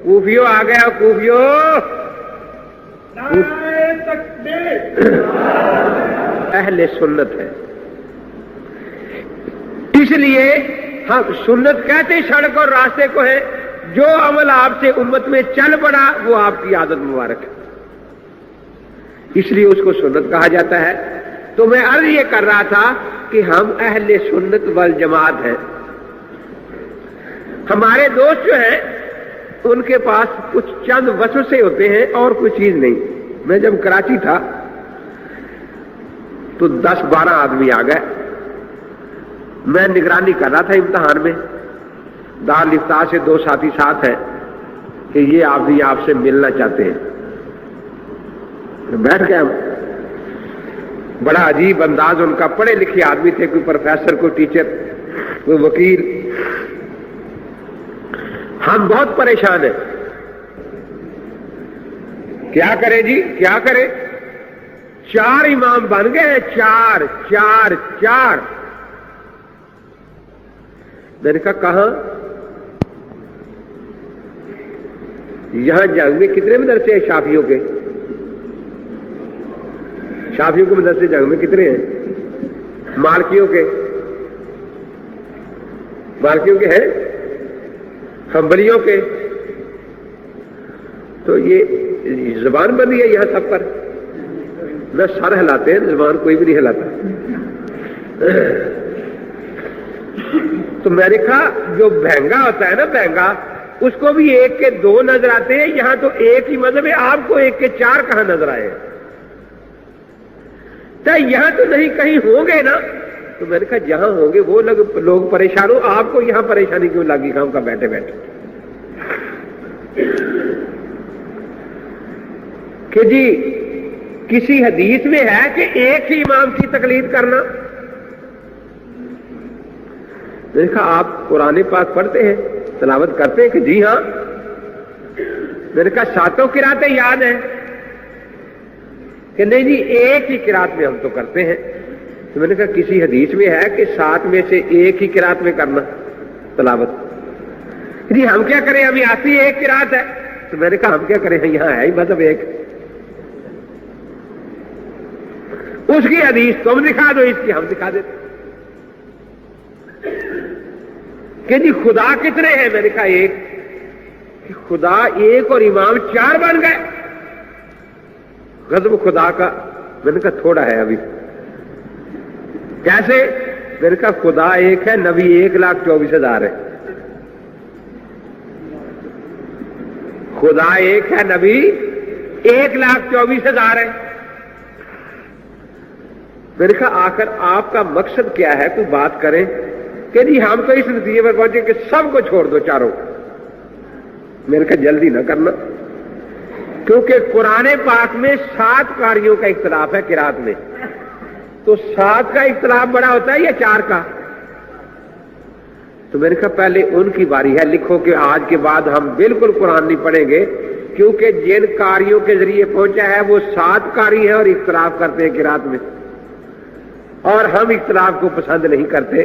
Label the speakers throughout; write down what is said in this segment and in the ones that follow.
Speaker 1: کوفیو آ گیا کوفیو. اہل سنت ہے. اس لیے ہم سنت کہتے سڑک اور راستے کو ہے. جو عمل آپ سے امت میں چل پڑا وہ آپ کی عادت مبارک ہے, اس لیے اس کو سنت کہا جاتا ہے. تو میں عرض یہ کر رہا تھا کہ ہم اہل سنت والجماعت ہیں. ہمارے دوست جو ہیں ان کے پاس کچھ چند وسوسے ہوتے ہیں اور کوئی چیز نہیں. میں جب کراچی تھا تو 10-12 آدمی آ گئے. میں نگرانی کر رہا تھا امتحان میں. دارالفتاح سے 2 ساتھی ساتھ ہیں کہ یہ آدمی آپ سے ملنا چاہتے ہیں. بیٹھ گئے ہم. بڑا عجیب انداز ان کا. پڑھے لکھے آدمی تھے, کوئی پروفیسر, کوئی ٹیچر, کوئی وکیل. ہم بہت پریشان ہیں. کیا کریں جی, کیا کریں؟ 4 امام بن گئے ہیں. 4. میں نے کہا کہاں؟ یہاں جنگ میں کتنے مدرسے ہیں شافیوں کے؟ شافیوں کے مدرسے جنگ میں کتنے ہیں؟ مالکیوں کے ہیں, حنبلیوں کے. تو یہ زبان بندی ہے یہاں سب پر. نہ سر ہلاتے ہیں, زبان کوئی بھی نہیں ہلاتا. تو میں نے کہا جو بہنگا ہوتا ہے نا, بہنگا, اس کو بھی 1 کے 2 نظر آتے ہیں. یہاں تو ایک ہی مذہب ہے, آپ کو 1 کے 4 کہاں نظر آئے؟ تو یہاں تو نہیں کہیں ہوں گے نا. تو میں نے کہا جہاں ہوں گے وہ لوگ پریشان ہو, آپ کو یہاں پریشانی کیوں لگی کام کا بیٹھے بیٹھے؟ کہ جی کسی حدیث میں ہے کہ ایک ہی امام کی تقلید کرنا؟ میں نے کہا آپ قرآن پاک پڑھتے ہیں, تلاوت کرتے ہیں؟ کہ جی ہاں. میں نے کہا 7 قراتیں یاد ہیں؟ کہ نہیں جی ایک ہی قرات میں ہم تو کرتے ہیں. تو میں نے کہا کسی حدیث میں ہے کہ 7 میں سے ایک ہی قرات میں کرنا تلاوت؟ جی ہم کیا کریں, ابھی آتی ایک قرات ہے. تو میں نے کہا ہم کیا کریں, یہاں ہے ہی مطلب ایک. اس کی حدیث تم دکھا دو, اس کی ہم دکھا دیتے. کہ جی خدا کتنے ہیں؟ میں نے کہا ایک. خدا ایک اور امام 4 بن گئے. غضب خدا کا. میں نے کہا تھوڑا ہے ابھی. کیسے؟ میں نے کہا خدا ایک ہے, نبی 1,24,000 ہے. خدا ایک ہے, نبی 1,24,000 ہے. میں نے کہا آخر آپ کا مقصد کیا ہے, کوئی بات کریں. کہ جی ہم تو اس نتیجے پر پہنچے کہ سب کو چھوڑ دو 4. میں نے کہا جلدی نہ کرنا, کیونکہ قرآن پاک میں 7 قاریوں کا اختلاف ہے قرات میں. تو 7 کا اختلاف بڑا ہوتا ہے یا 4 کا؟ تو میں نے کہا پہلے ان کی باری ہے, لکھو کہ آج کے بعد ہم بالکل قرآن نہیں پڑھیں گے, کیونکہ جن قاریوں کے ذریعے پہنچا ہے وہ 7 قاری ہیں اور اختلاف کرتے ہیں قرات میں, اور ہم اختلاف کو پسند نہیں کرتے.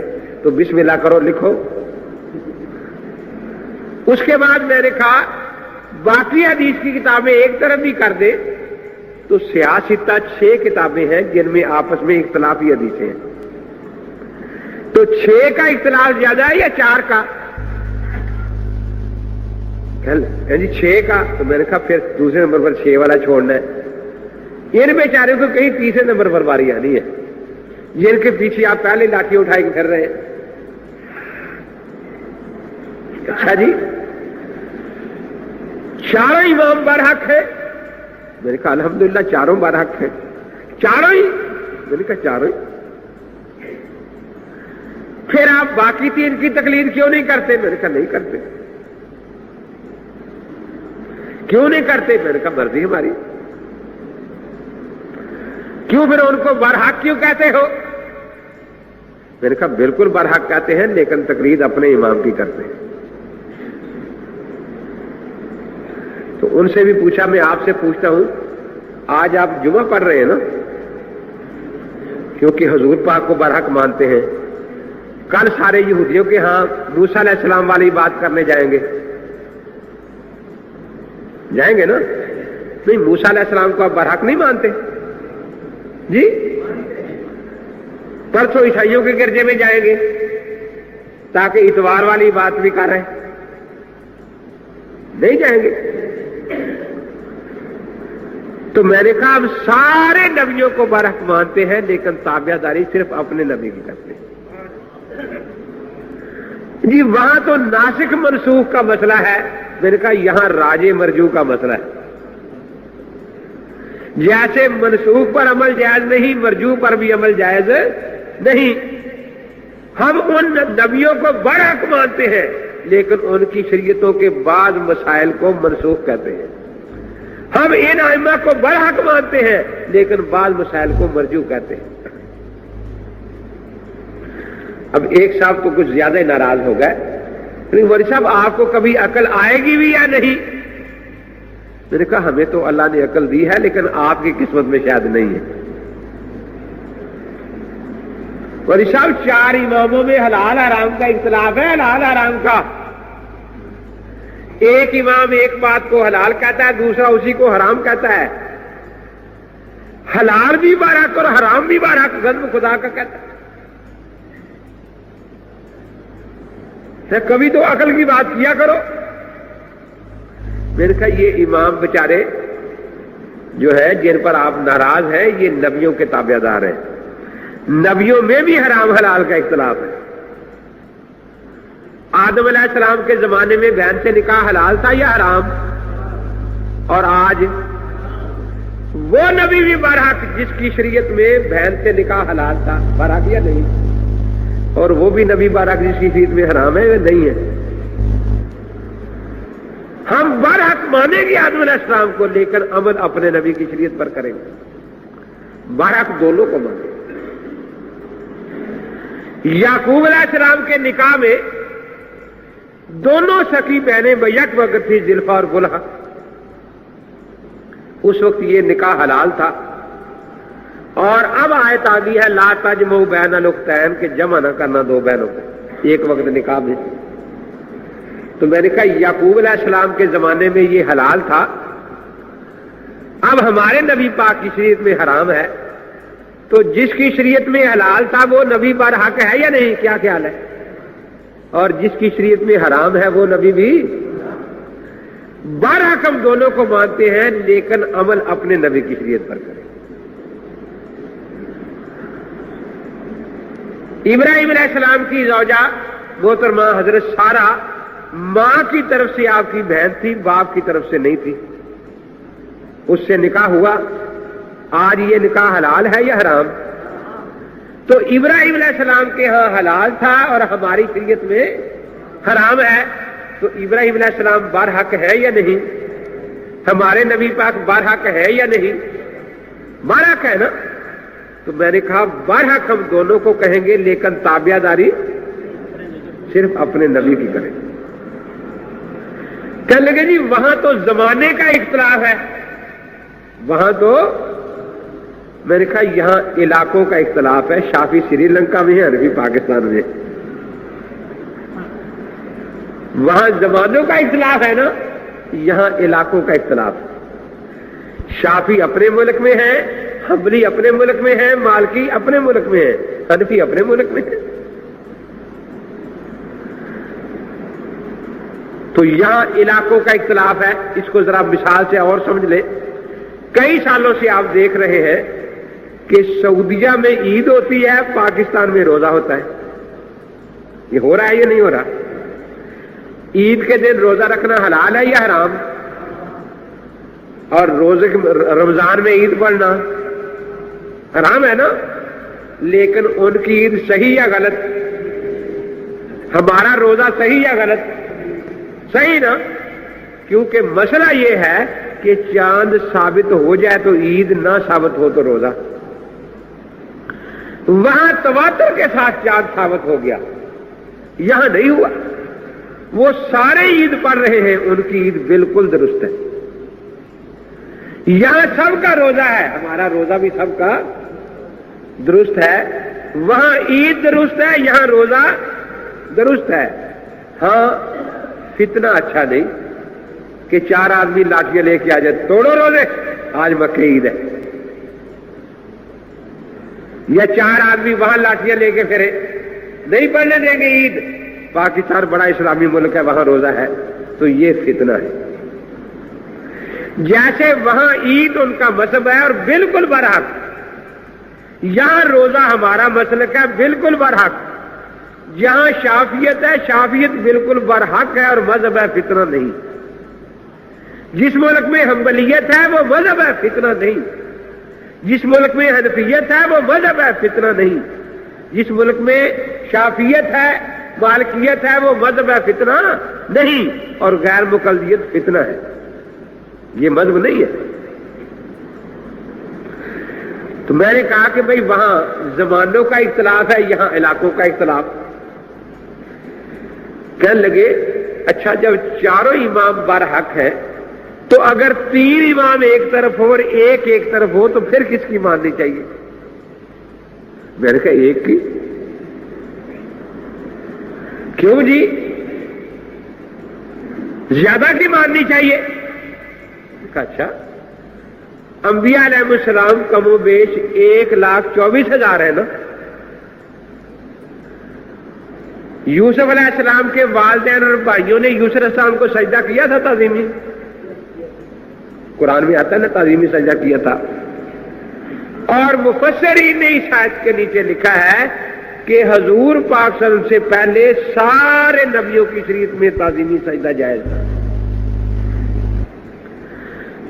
Speaker 1: تو بسم اللہ کرو, لکھو. اس کے بعد میں نے کہا باقی حدیث کی کتابیں ایک طرف بھی کر دے تو سیاستہ 6 کتابیں ہیں جن میں آپس میں اختلافی حدیثیں ہیں. تو 6 کا اختلاف زیادہ ہے یا 4 کا؟ جی 6 کا. تو میں نے کہا پھر دوسرے نمبر پر 6 والا چھوڑنا ہے. ان بیچاروں کو کہیں تیسرے نمبر پر باری آنی ہے, جن کے پیچھے آپ پہلے لاٹھی اٹھائی پھر رہے ہیں. اچھا جی 4 امام برحق ہے. میں نے کہا الحمدللہ 4 برحق ہے. 4 ہی؟ میں نے کہا 4 ہی. پھر آپ باقی 3 کی تقلید کیوں نہیں کرتے؟ میں نے کہا نہیں کرتے. کیوں نہیں کرتے؟ میں نے کہا مرضی ہماری. کیوں پھر ان کو برحق کیوں کہتے ہو؟ میں نے کہا بالکل برحق کہتے ہیں, لیکن تقلید اپنے امام کی کرتے ہیں. تو ان سے بھی پوچھا, میں آپ سے پوچھتا ہوں, آج آپ جمعہ پڑھ رہے ہیں نا, کیونکہ حضور پاک کو برحق مانتے ہیں. کل سارے یہودیوں کے ہاں موسیٰ علیہ السلام والی بات کرنے جائیں گے. جائیں گے نا؟ نہیں، موسیٰ علیہ السلام کو آپ برحق نہیں مانتے جی؟ پرسوں عیسائیوں کے گرجے میں جائیں گے تاکہ اتوار والی بات بھی کر رہے ہیں، نہیں جائیں گے؟ تو میں نے کہا ہم سارے نبیوں کو برحق مانتے ہیں لیکن تابع داری صرف اپنے نبی کی کرتے ہیں جی۔ وہاں تو ناسخ منسوخ کا مسئلہ ہے، میں نے کہا یہاں راجع مرجوع کا مسئلہ ہے۔ جیسے منسوخ پر عمل جائز نہیں، مرجوع پر بھی عمل جائز نہیں۔ ہم ان نبیوں کو برحق مانتے ہیں لیکن ان کی شریعتوں کے بعض مسائل کو منسوخ کہتے ہیں۔ ہم ان ائمہ کو برحق مانتے ہیں لیکن بعض مسائل کو مرجوع کہتے ہیں۔ اب ایک صاحب تو کچھ زیادہ ہی ناراض ہو گئے، لیکن مولوی صاحب آپ کو کبھی عقل آئے گی بھی یا نہیں؟ میں نے کہا ہمیں تو اللہ نے عقل دی ہے لیکن آپ کی قسمت میں شاید نہیں ہے۔ مولوی صاحب 4 اماموں میں حلال حرام کا اختلاف ہے، حلال حرام کا۔ ایک امام ایک بات کو حلال کہتا ہے، دوسرا اسی کو حرام کہتا ہے۔ حلال بھی برحق اور حرام بھی برحق غضب خدا کا کہتا ہے۔ کبھی تو عقل کی بات کیا کرو۔ میں نے کہا یہ امام بیچارے جو ہے جن پر آپ ناراض ہیں یہ نبیوں کے تابع دار ہیں، نبیوں میں بھی حرام حلال کا اختلاف ہے۔ آدم علیہ السلام کے زمانے میں بہن سے نکاح حلال تھا یا حرام؟ اور آج وہ نبی بھی برحق جس کی شریعت میں بہن سے نکاح حلال تھا، برحق یا نہیں؟ اور وہ بھی نبی برحق جس کی شریعت میں حرام ہے یا نہیں ہے؟ ہم برحق مانیں گے آدم علیہ السلام کو لیکن عمل اپنے نبی کی شریعت پر کریں گے۔ برحق دونوں کو مانیں۔ یعقوب علیہ السلام کے نکاح میں دونوں سکی بہنیں بیک وقت تھی، زلفا اور گلہا۔ اس وقت یہ نکاح حلال تھا، اور اب آیت آ گئی ہے لا تجمعوا بین الاختین کہ جمع نہ کرنا دو بہنوں کو ایک وقت نکاح میں۔ تو میں نے کہا یعقوب علیہ السلام کے زمانے میں یہ حلال تھا، اب ہمارے نبی پاک کی شریعت میں حرام ہے، تو جس کی شریعت میں حلال تھا وہ نبی برحق ہے یا نہیں؟ کیا خیال ہے؟ اور جس کی شریعت میں حرام ہے وہ نبی بھی برحق۔ ہم دونوں کو مانتے ہیں لیکن عمل اپنے نبی کی شریعت پر کریں۔ ابراہیم علیہ السلام کی زوجہ محترمہ حضرت سارہ ماں کی طرف سے آپ کی بہن تھی، باپ کی طرف سے نہیں تھی، اس سے نکاح ہوا۔ آج یہ نکاح حلال ہے یا حرام؟ تو ابراہیم علیہ السلام کے ہاں حلال تھا اور ہماری شریعت میں حرام ہے، تو ابراہیم علیہ السلام برحق ہے یا نہیں؟ ہمارے نبی پاک برحق ہے یا نہیں؟ برحق ہے نا؟ تو میں نے کہا برحق ہم دونوں کو کہیں گے لیکن تابع داری صرف اپنے نبی کی کریں۔ کہنے لگے جی وہاں تو زمانے کا اختلاف ہے، وہاں تو میں نے کہا یہاں علاقوں کا اختلاف ہے، شافی سری لنکا میں ہے، حنفی پاکستان میں۔ وہاں زمانوں کا اختلاف ہے نا، یہاں علاقوں کا اختلاف ہے۔ شافی اپنے ملک میں ہے، حنبلی اپنے ملک میں ہے، مالکی اپنے ملک میں ہے، حنفی اپنے ملک میں ہے۔ تو یہاں علاقوں کا اختلاف ہے۔ اس کو ذرا مثال سے اور سمجھ لیں۔ کئی سالوں سے آپ دیکھ رہے ہیں کہ سعودیہ میں عید ہوتی ہے، پاکستان میں روزہ ہوتا ہے۔ یہ ہو رہا ہے یا نہیں ہو رہا؟ عید کے دن روزہ رکھنا حلال ہے یا حرام؟ اور رمضان میں عید پڑھنا حرام ہے نا؟ لیکن ان کی عید صحیح یا غلط؟ ہمارا روزہ صحیح یا غلط؟ صحیح نا؟ کیونکہ مسئلہ یہ ہے کہ چاند ثابت ہو جائے تو عید، نہ ثابت ہو تو روزہ۔ وہاں تواتر کے ساتھ چاند ثابت ہو گیا، یہاں نہیں ہوا۔ وہ سارے عید پڑھ رہے ہیں، ان کی عید بالکل درست ہے۔ یہاں سب کا روزہ ہے، ہمارا روزہ بھی سب کا درست ہے۔ وہاں عید درست ہے، یہاں روزہ درست ہے۔ ہاں فتنہ اچھا نہیں کہ 4 آدمی لاٹیاں لے کے آ جائے، توڑو روزے، آج مکہ عید ہے، یا 4 آدمی وہاں لاٹیاں لے کے پھرے، نہیں پڑھنے دیں گے عید، پاکستان بڑا اسلامی ملک ہے وہاں روزہ ہے، تو یہ فتنہ ہے۔ جیسے وہاں عید ان کا مذہب ہے اور بالکل برحق، یہاں روزہ ہمارا مسلک ہے بالکل برحق، جہاں شافعیت ہے شافعیت بالکل برحق ہے اور مذہب ہے فتنہ نہیں، جس ملک میں حنبلیت ہے وہ مذہب ہے فتنہ نہیں، جس ملک میں حنفیت ہے وہ مذہب ہے فتنہ نہیں، جس ملک میں شافعیت ہے مالکیت ہے وہ مذہب ہے فتنہ نہیں، اور غیر مقلدیت فتنہ ہے، یہ مذہب نہیں ہے۔ تو میں نے کہا کہ بھئی وہاں زمانوں کا اختلاف ہے، یہاں علاقوں کا اختلاف۔ کہنے لگے اچھا جب چاروں امام برحق ہے تو اگر 3 امام ایک طرف ہو اور ایک طرف ہو تو پھر کس کی ماننی چاہیے؟ میں نے کہا ایک کی۔ کیوں جی؟ زیادہ کی ماننی چاہیے؟ کہا اچھا انبیاء علیہ السلام کم و بیش 1,24,000 ہے نا، یوسف علیہ السلام کے والدین اور بھائیوں نے یوسف علیہ السلام کو سجدہ کیا تھا تعظیمی، قرآن میں آتا ہے نا تعظیمی سجدہ کیا تھا، اور مفسرین نے اس آیت کے نیچے لکھا ہے کہ حضور پاک صلی اللہ علیہ وسلم سے پہلے سارے نبیوں کی شریعت میں تعظیمی سجدہ جائز تھا۔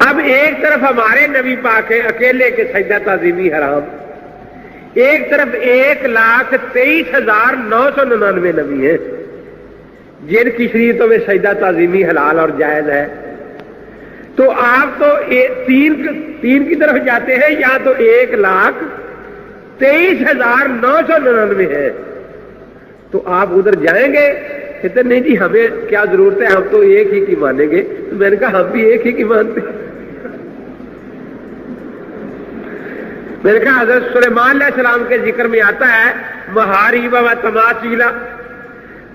Speaker 1: اب ایک طرف ہمارے نبی پاک ہے اکیلے کے سجدہ تعظیمی حرام، ایک طرف 1,23,999 نبی ہیں جن کی شریعتوں میں سجدہ تعظیمی حلال اور جائز ہے، تو آپ تو تین کی طرف جاتے ہیں، یا تو 1,23,999 ہے، تو آپ ادھر جائیں گے؟ کہتے نہیں جی ہمیں کیا ضرورت ہے، ہم تو ایک ہی کی مانیں گے۔ تو میں نے کہا ہم بھی ایک ہی کی مانتے ہیں۔ میں نے کہا حضرت سلیمان علیہ السلام کے ذکر میں آتا ہے محاریب و تماثیل،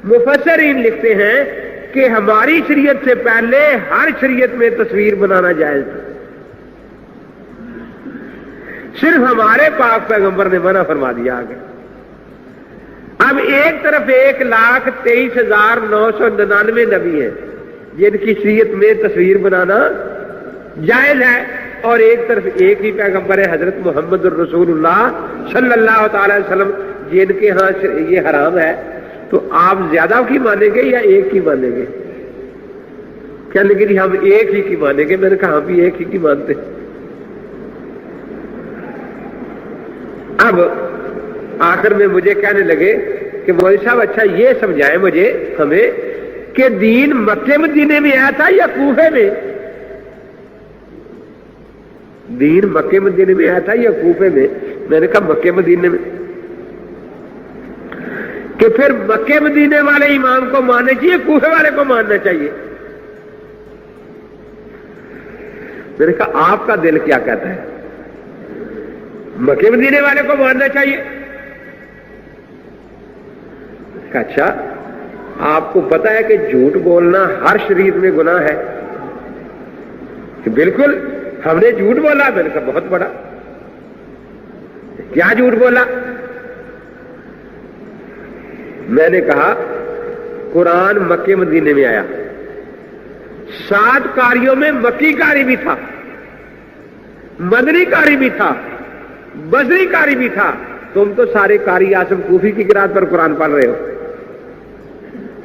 Speaker 1: مفسرین لکھتے ہیں کہ ہماری شریعت سے پہلے ہر شریعت میں تصویر بنانا جائز تھا، صرف ہمارے پاک پیغمبر نے منع فرما دیا آگے۔ اب ایک طرف 1,23,999 نبی ہیں جن کی شریعت میں تصویر بنانا جائز ہے، اور ایک طرف ایک ہی پیغمبر ہے حضرت محمد الرسول اللہ صلی اللہ تعالی وسلم جن کے ہاں یہ حرام ہے، تو آپ زیادہ کی مانیں گے یا ایک کی مانیں گے؟ کہنے لگے جی ہم ایک ہی کی مانیں گے۔ میں نے کہا ہم بھی ایک ہی کی مانتے ہیں۔ اب آخر میں مجھے کہنے لگے کہ مولوی صاحب اچھا یہ سمجھائیں مجھے ہمیں کہ دین مکے مدینے میں آیا تھا یا کوفے میں؟ دین مکے مدینے میں آیا تھا یا کوفے میں؟ میں نے کہا مکے مدینے میں۔ کہ پھر مکے مدینے والے امام کو ماننا چاہیے کوفے والے کو ماننا چاہیے؟ میں نے کہا آپ کا دل کیا کہتا ہے؟ مکے مدینے والے کو ماننا چاہیے۔ اچھا آپ کو پتا ہے کہ جھوٹ بولنا ہر شریعت میں گناہ ہے؟ کہ بالکل ہم نے جھوٹ بولا۔ میں نے کہا بہت بڑا، کیا جھوٹ بولا؟ میں نے کہا قرآن مکے مدینے میں آیا، 7 قاریوں میں مکی قاری بھی تھا، مدنی قاری بھی تھا، بصری قاری بھی تھا، تم تو سارے قاری اعظم کوفی کی قرات پر قرآن پڑھ رہے ہو۔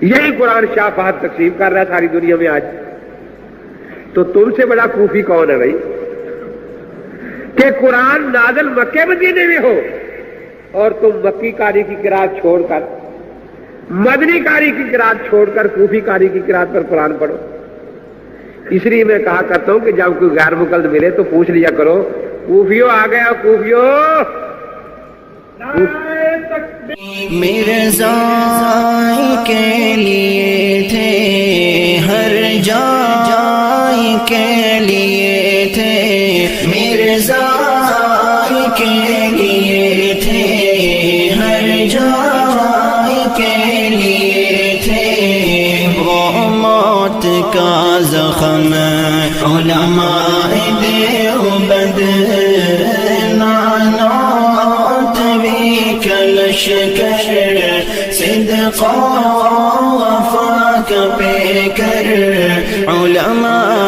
Speaker 1: یہی قرآن شاہ فہد تقسیم کر رہا ہے ساری دنیا میں آج، تو تم سے بڑا کوفی کون ہے بھائی کہ قرآن نازل مکے مدینے میں ہو اور تم مکی قاری کی قرات چھوڑ کر، مدنی قاری کی قرات چھوڑ کر کوفی قاری کی قرات پر قرآن پڑھو۔ اس لیے میں کہا کرتا ہوں کہ جب کوئی غیر مقلد ملے تو پوچھ لیا کرو، کوفیو آ گیا کوفیو۔
Speaker 2: مرزا کے لیے تھے ہر جائے کے لیے تھے، مرزا کے لیے تھے ہر جائے کے لیے تھے، وہ موت کا زخم زخم علماء دیوبند نعنات بھی کلشکر صدق و وفا کا پیکر علماء